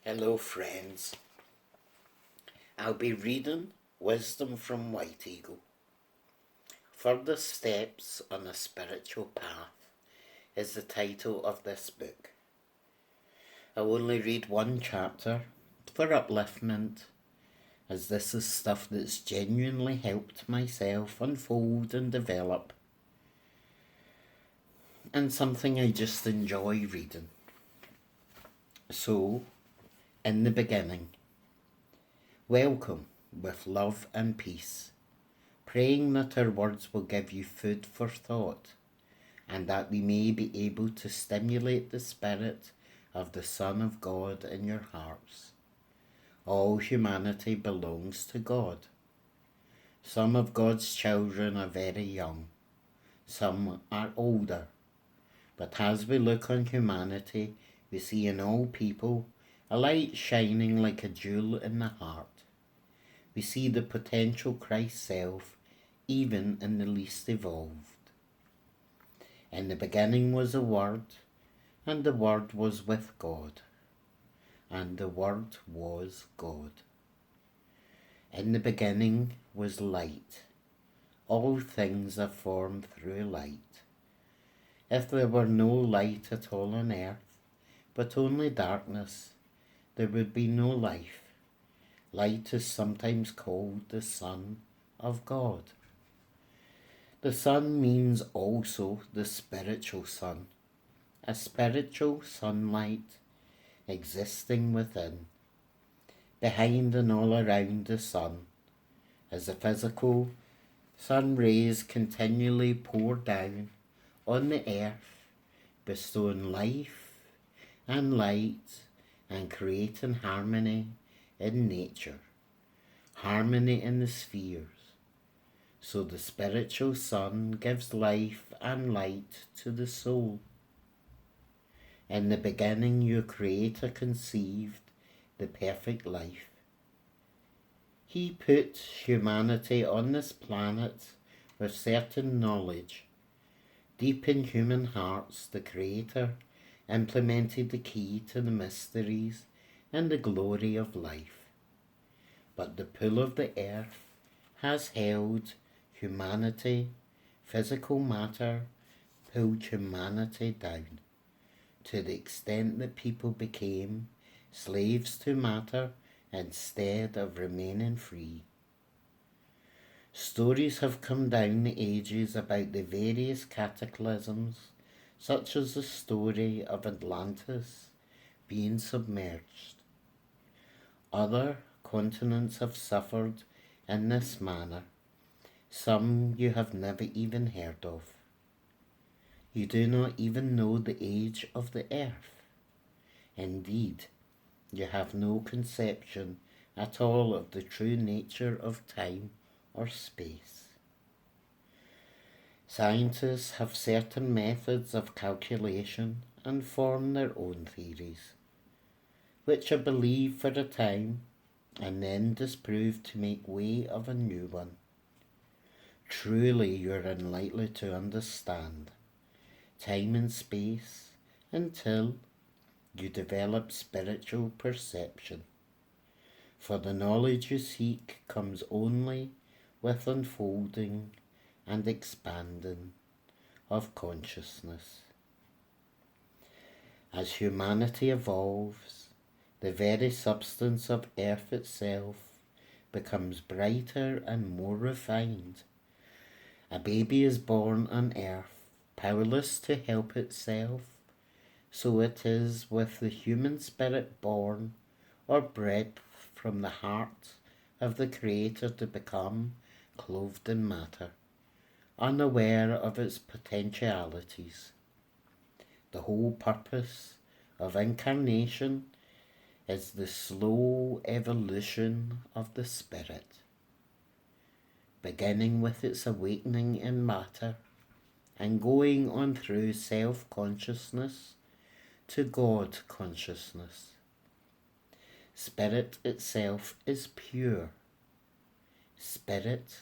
Hello, friends. I'll be reading Wisdom from White Eagle. Further Steps on a Spiritual Path is the title of this book. I'll only read one chapter for upliftment, as this is stuff that's genuinely helped myself unfold and develop, and something I just enjoy reading. So, in the beginning, welcome with love and peace, praying that our words will give you food for thought, and that we may be able to stimulate the spirit of the Son of God in your hearts. All humanity belongs to God. Some of God's children are very young, some are older, but as we look on humanity, we see in all people a light shining like a jewel in the heart. We see the potential Christ self even in the least evolved. In the beginning was the Word, and the Word was with God, and the Word was God. In the beginning was light. All things are formed through light. If there were no light at all on earth, but only darkness, there would be no life. Light is sometimes called the Son of God. The Son means also the spiritual sun, a spiritual sunlight existing within, behind and all around the sun, as the physical sun rays continually pour down on the earth, bestowing life and light and creating harmony in nature, harmony in the spheres. So the spiritual sun gives life and light to the soul. In the beginning your Creator conceived the perfect life. He put humanity on this planet with certain knowledge. Deep in human hearts, the Creator implemented the key to the mysteries and the glory of life. But the pull of the earth has held humanity, physical matter pulled humanity down, to the extent that people became slaves to matter instead of remaining free. Stories have come down the ages about the various cataclysms, such as the story of Atlantis being submerged. Other continents have suffered in this manner. Some you have never even heard of. You do not even know the age of the earth. Indeed, you have no conception at all of the true nature of time or space. Scientists have certain methods of calculation and form their own theories, which are believed for a time and then disproved to make way of a new one. Truly you are unlikely to understand time and space until you develop spiritual perception, for the knowledge you seek comes only with unfolding and expanding of consciousness. As humanity evolves, the very substance of earth itself becomes brighter and more refined. A baby is born on earth, powerless to help itself. So it is with the human spirit born or bred from the heart of the Creator to become clothed in matter, unaware of its potentialities. The whole purpose of incarnation is the slow evolution of the spirit, beginning with its awakening in matter and going on through self-consciousness to God consciousness. Spirit itself is pure. Spirit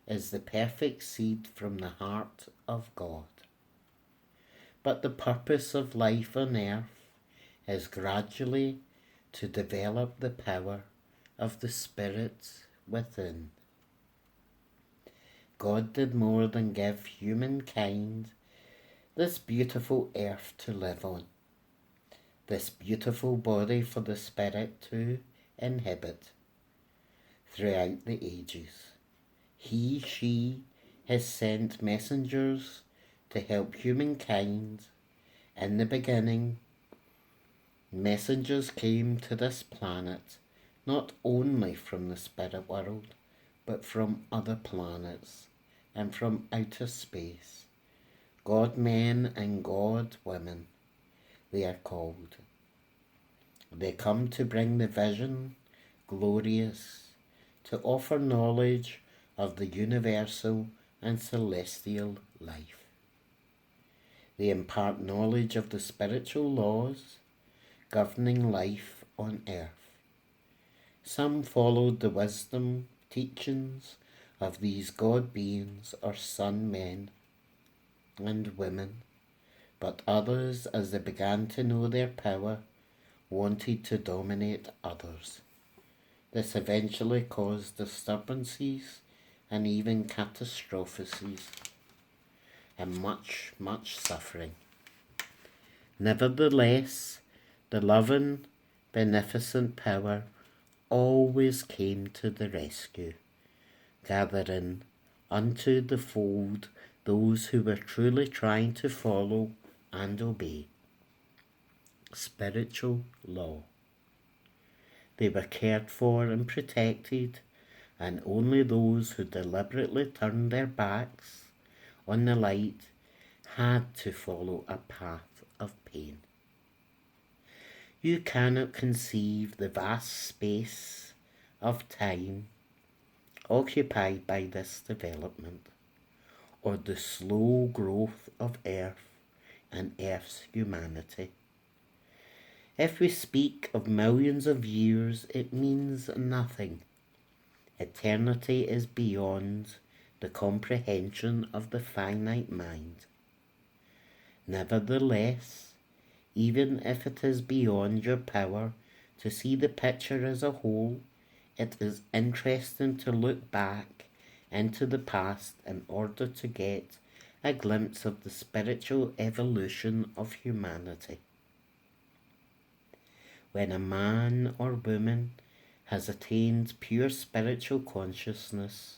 is the perfect seed from the heart of God. But the purpose of life on earth is gradually to develop the power of the Spirit within. God did more than give humankind this beautiful earth to live on, this beautiful body for the Spirit to inhabit throughout the ages. She has sent messengers to help humankind. In the beginning, messengers came to this planet not only from the spirit world, but from other planets and from outer space. God men and God women, they are called. They come to bring the vision, glorious, to offer knowledge of the universal and celestial life. They impart knowledge of the spiritual laws governing life on earth. Some followed the wisdom teachings of these God beings or sun men and women, but others, as they began to know their power, wanted to dominate others. This eventually caused disturbances and even catastrophes and much suffering. Nevertheless, the loving, beneficent power always came to the rescue, gathering unto the fold those who were truly trying to follow and obey spiritual law. They were cared for and protected, and only those who deliberately turned their backs on the light had to follow a path of pain. You cannot conceive the vast space of time occupied by this development, or the slow growth of Earth and Earth's humanity. If we speak of millions of years, it means nothing. Eternity is beyond the comprehension of the finite mind. Nevertheless, even if it is beyond your power to see the picture as a whole, it is interesting to look back into the past in order to get a glimpse of the spiritual evolution of humanity. When a man or woman has attained pure spiritual consciousness,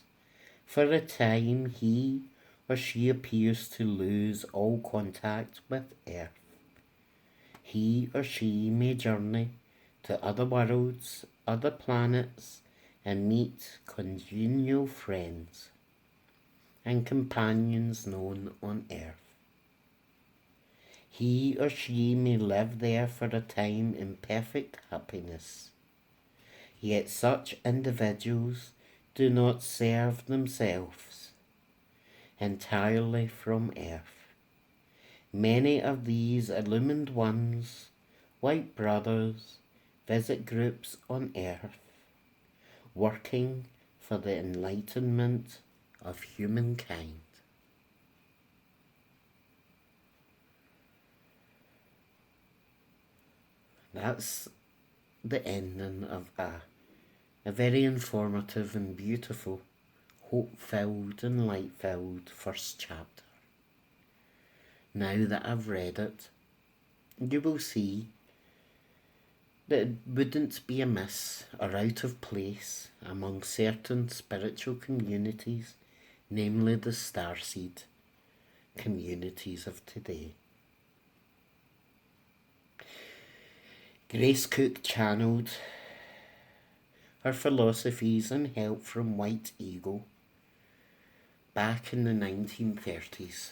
for a time he or she appears to lose all contact with earth. He or she may journey to other worlds, other planets, and meet congenial friends and companions known on earth. He or she may live there for a time in perfect happiness. Yet such individuals do not serve themselves entirely from earth. Many of these illumined ones, white brothers, visit groups on earth, working for the enlightenment of humankind. That's the ending of a very informative and beautiful, hope-filled and light-filled first chapter. Now that I've read it, you will see that it wouldn't be amiss or out of place among certain spiritual communities, namely the starseed communities of today. Grace Cook channeled her philosophies and help from White Eagle back in the 1930s.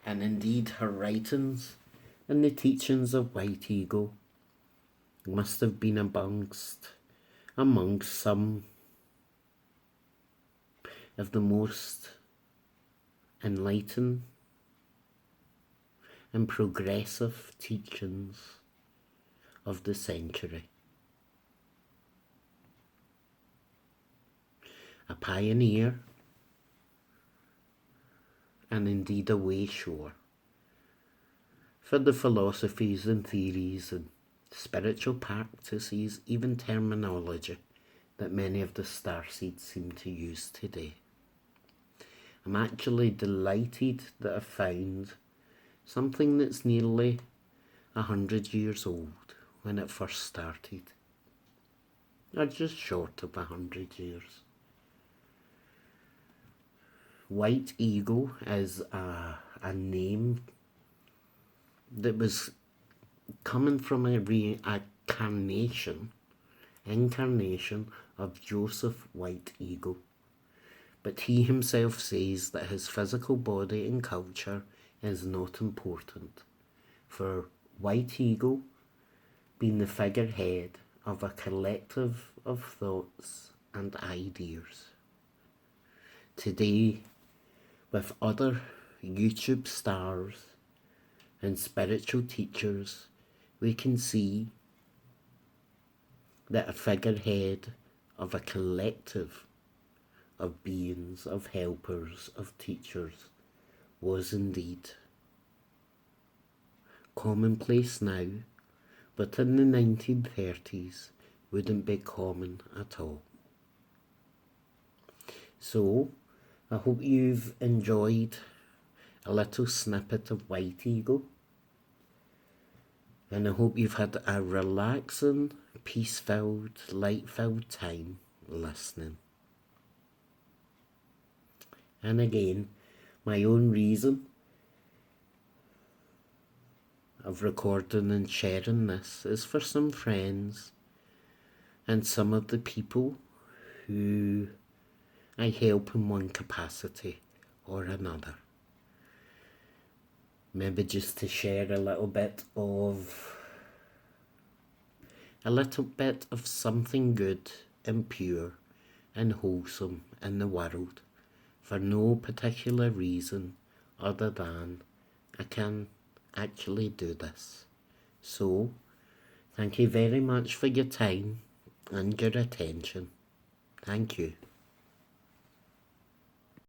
And indeed her writings and the teachings of White Eagle must have been amongst some of the most enlightened and progressive teachings of the century. A pioneer and indeed a way shower for the philosophies and theories and spiritual practices, even terminology that many of the starseeds seem to use today. I'm actually delighted that I found something that's nearly 100 years old when it first started, or just short of 100 years. White eagle is a name that was coming from a incarnation of Joseph White Eagle. But he himself says that his physical body and culture is not important, for White Eagle being the figurehead of a collective of thoughts and ideas. Today, with other YouTube stars and spiritual teachers, we can see that a figurehead of a collective of beings, of helpers, of teachers, was indeed commonplace now, but in the 1930s wouldn't be common at all. So, I hope you've enjoyed a little snippet of White Eagle, and I hope you've had a relaxing, peace-filled, light-filled time listening. And again, my own reason of recording and sharing this is for some friends and some of the people who I help in one capacity or another. Maybe just to share a little bit of something good and pure and wholesome in the world, for no particular reason other than I can actually do this. So, thank you very much for your time and your attention. Thank you.